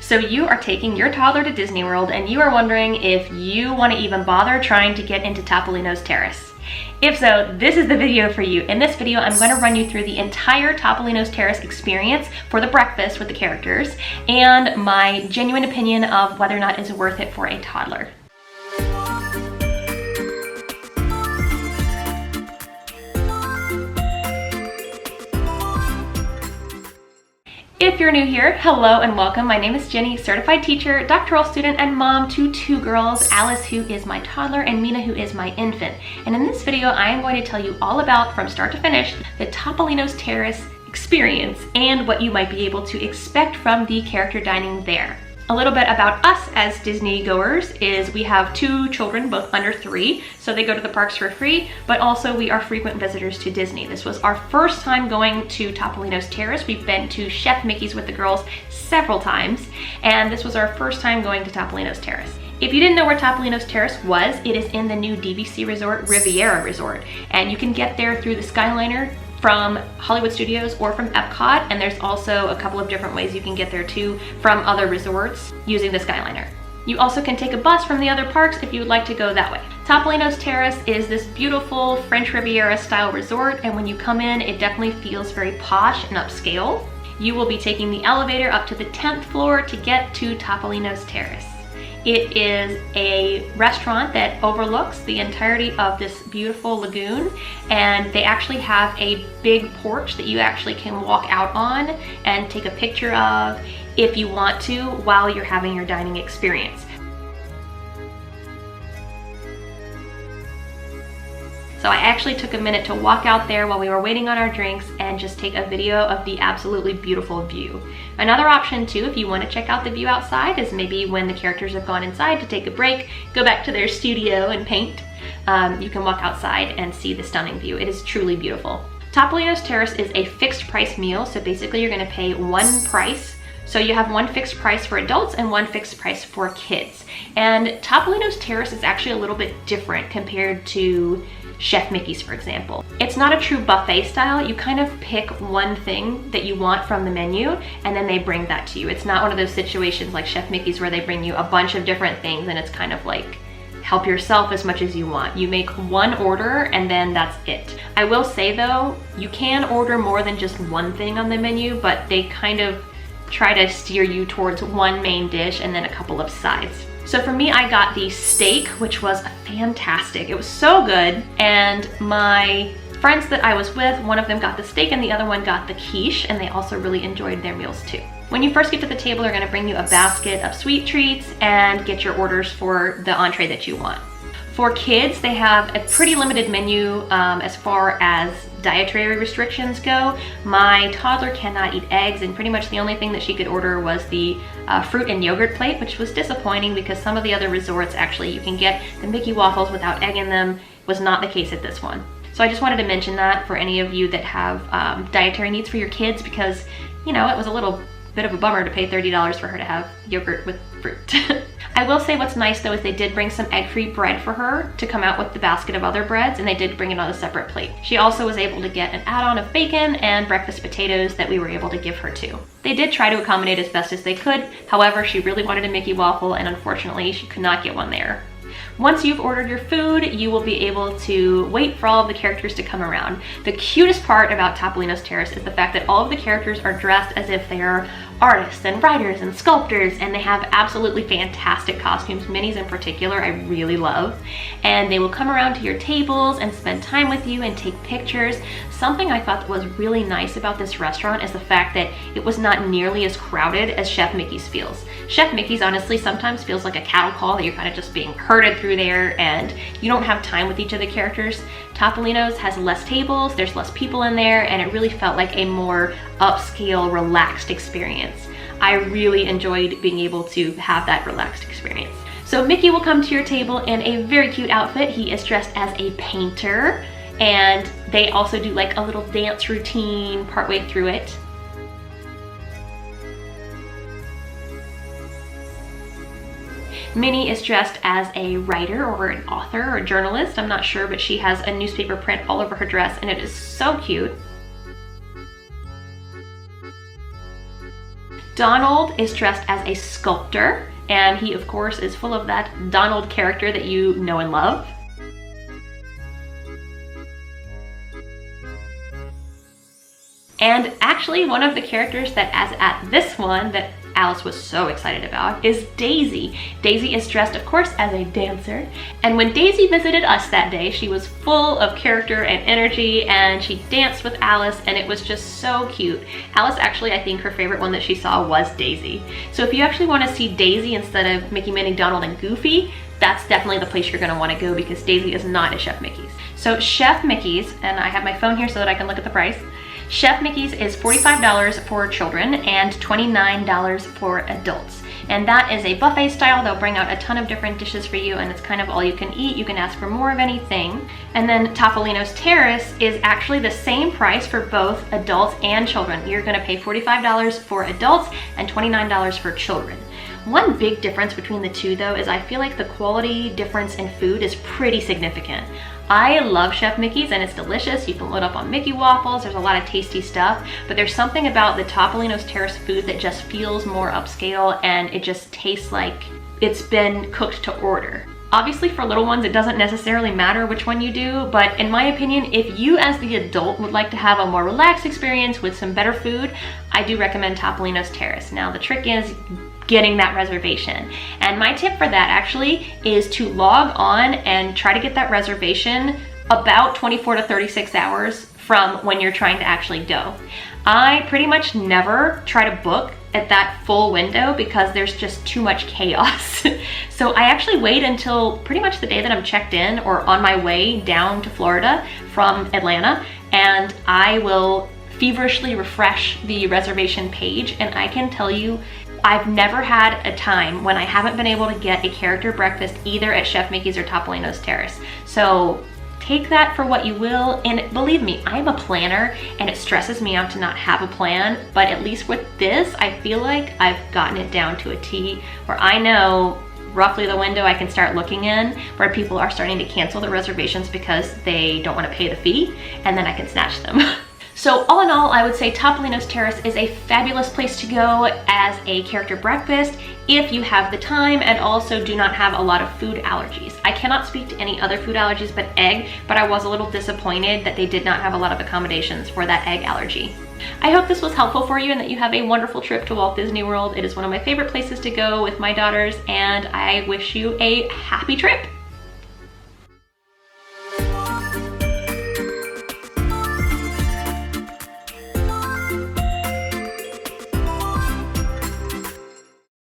So you are taking your toddler to Disney World and you are wondering if you want to even bother trying to get into Topolino's Terrace. If so, this is the video for you. In this video, I'm going to run you through the entire Topolino's Terrace experience for the breakfast with the characters and my genuine opinion of whether or not it's worth it for a toddler. If you're new here, hello and welcome. My name is Jenny, certified teacher, doctoral student, and mom to two girls, Alice, who is my toddler, and Mina, who is my infant. And in this video, I am going to tell you all about, from start to finish, the Topolino's Terrace experience and what you might be able to expect from the character dining there. A little bit about us as Disney goers is we have two children, both under 3, so they go to the parks for free, but also we are frequent visitors to Disney. This was our first time going to Topolino's Terrace. We've been to Chef Mickey's with the girls several times, and this was our first time going to Topolino's Terrace. If you didn't know where Topolino's Terrace was, it is in the new DVC resort, Riviera Resort, and you can get there through the Skyliner from Hollywood Studios or from Epcot, and there's also a couple of different ways you can get there too from other resorts using the Skyliner. You also can take a bus from the other parks if you would like to go that way. Topolino's Terrace is this beautiful French Riviera style resort, and when you come in, it definitely feels very posh and upscale. You will be taking the elevator up to the 10th floor to get to Topolino's Terrace. It is a restaurant that overlooks the entirety of this beautiful lagoon, and they actually have a big porch that you actually can walk out on and take a picture of if you want to while you're having your dining experience. So I actually took a minute to walk out there while we were waiting on our drinks and just take a video of the absolutely beautiful view. Another option too, if you want to check out the view outside, is maybe when the characters have gone inside to take a break, go back to their studio and paint. You can walk outside and see the stunning view. It is truly beautiful. Topolino's Terrace is a fixed price meal, so basically you're going to pay one price. So you have one fixed price for adults and one fixed price for kids. And Topolino's Terrace is actually a little bit different compared to Chef Mickey's, for example. It's not a true buffet style. You kind of pick one thing that you want from the menu and then they bring that to you. It's not one of those situations like Chef Mickey's where they bring you a bunch of different things and it's kind of like help yourself as much as you want. You make one order and then that's it. I will say though, you can order more than just one thing on the menu, but they kind of try to steer you towards one main dish and then a couple of sides. So for me, I got the steak, which was fantastic. It was so good. And my friends that I was with, one of them got the steak and the other one got the quiche, and they also really enjoyed their meals too. When you first get to the table, they're gonna bring you a basket of sweet treats and get your orders for the entree that you want. For kids, they have a pretty limited menu as far as dietary restrictions go. My toddler cannot eat eggs, and pretty much the only thing that she could order was the fruit and yogurt plate, which was disappointing because some of the other resorts actually you can get the Mickey waffles without egg in them. Was not the case at this one. So I just wanted to mention that for any of you that have dietary needs for your kids, because you know it was a little bit of a bummer to pay $30 for her to have yogurt with fruit. I will say what's nice though is they did bring some egg-free bread for her to come out with the basket of other breads, and they did bring it on a separate plate. She also was able to get an add-on of bacon and breakfast potatoes that we were able to give her too. They did try to accommodate as best as they could. However, she really wanted a Mickey waffle and unfortunately she could not get one there. Once you've ordered your food, you will be able to wait for all of the characters to come around. The cutest part about Topolino's Terrace is the fact that all of the characters are dressed as if they are artists and writers and sculptors, and they have absolutely fantastic costumes. Minnie's in particular, I really love. And they will come around to your tables and spend time with you and take pictures. Something I thought that was really nice about this restaurant is the fact that it was not nearly as crowded as Chef Mickey's feels. Chef Mickey's honestly sometimes feels like a cattle call, that you're kind of just being herded through there and you don't have time with each of the characters. Topolino's has less tables, there's less people in there, and it really felt like a more upscale, relaxed experience. I really enjoyed being able to have that relaxed experience. So Mickey will come to your table in a very cute outfit. He is dressed as a painter, and they also do like a little dance routine partway through it. Minnie is dressed as a writer or an author or a journalist, I'm not sure, but she has a newspaper print all over her dress and it is so cute. Donald is dressed as a sculptor, and he of course is full of that Donald character that you know and love. And actually one of the characters that as at this one that Alice was so excited about is Daisy. Daisy is dressed, of course, as a dancer. And when Daisy visited us that day, she was full of character and energy, and she danced with Alice, and it was just so cute. Alice actually, I think her favorite one that she saw was Daisy. So if you actually want to see Daisy instead of Mickey, Minnie, Donald, and Goofy, that's definitely the place you're going to want to go, because Daisy is not at Chef Mickey's. So Chef Mickey's, and I have my phone here so that I can look at the price. Chef Mickey's is $45 for children and $29 for adults. And that is a buffet style. They'll bring out a ton of different dishes for you, and it's kind of all you can eat. You can ask for more of anything. And then Topolino's Terrace is actually the same price for both adults and children. You're gonna pay $45 for adults and $29 for children. One big difference between the two though is I feel like the quality difference in food is pretty significant. I love Chef Mickey's and it's delicious. You can load up on Mickey waffles. There's a lot of tasty stuff, but there's something about the Topolino's Terrace food that just feels more upscale, and it just tastes like it's been cooked to order. Obviously for little ones, it doesn't necessarily matter which one you do, but in my opinion, if you as the adult would like to have a more relaxed experience with some better food, I do recommend Topolino's Terrace. Now the trick is getting that reservation. And my tip for that actually is to log on and try to get that reservation about 24 to 36 hours from when you're trying to actually go. I pretty much never try to book at that full window because there's just too much chaos. So I actually wait until pretty much the day that I'm checked in or on my way down to Florida from Atlanta, and I will feverishly refresh the reservation page, and I can tell you I've never had a time when I haven't been able to get a character breakfast either at Chef Mickey's or Topolino's Terrace. So take that for what you will, and believe me, I'm a planner and it stresses me out to not have a plan, but at least with this, I feel like I've gotten it down to a T where I know roughly the window I can start looking in where people are starting to cancel the reservations because they don't want to pay the fee, and then I can snatch them. So all in all, I would say Topolino's Terrace is a fabulous place to go as a character breakfast if you have the time and also do not have a lot of food allergies. I cannot speak to any other food allergies but egg, but I was a little disappointed that they did not have a lot of accommodations for that egg allergy. I hope this was helpful for you and that you have a wonderful trip to Walt Disney World. It is one of my favorite places to go with my daughters, and I wish you a happy trip.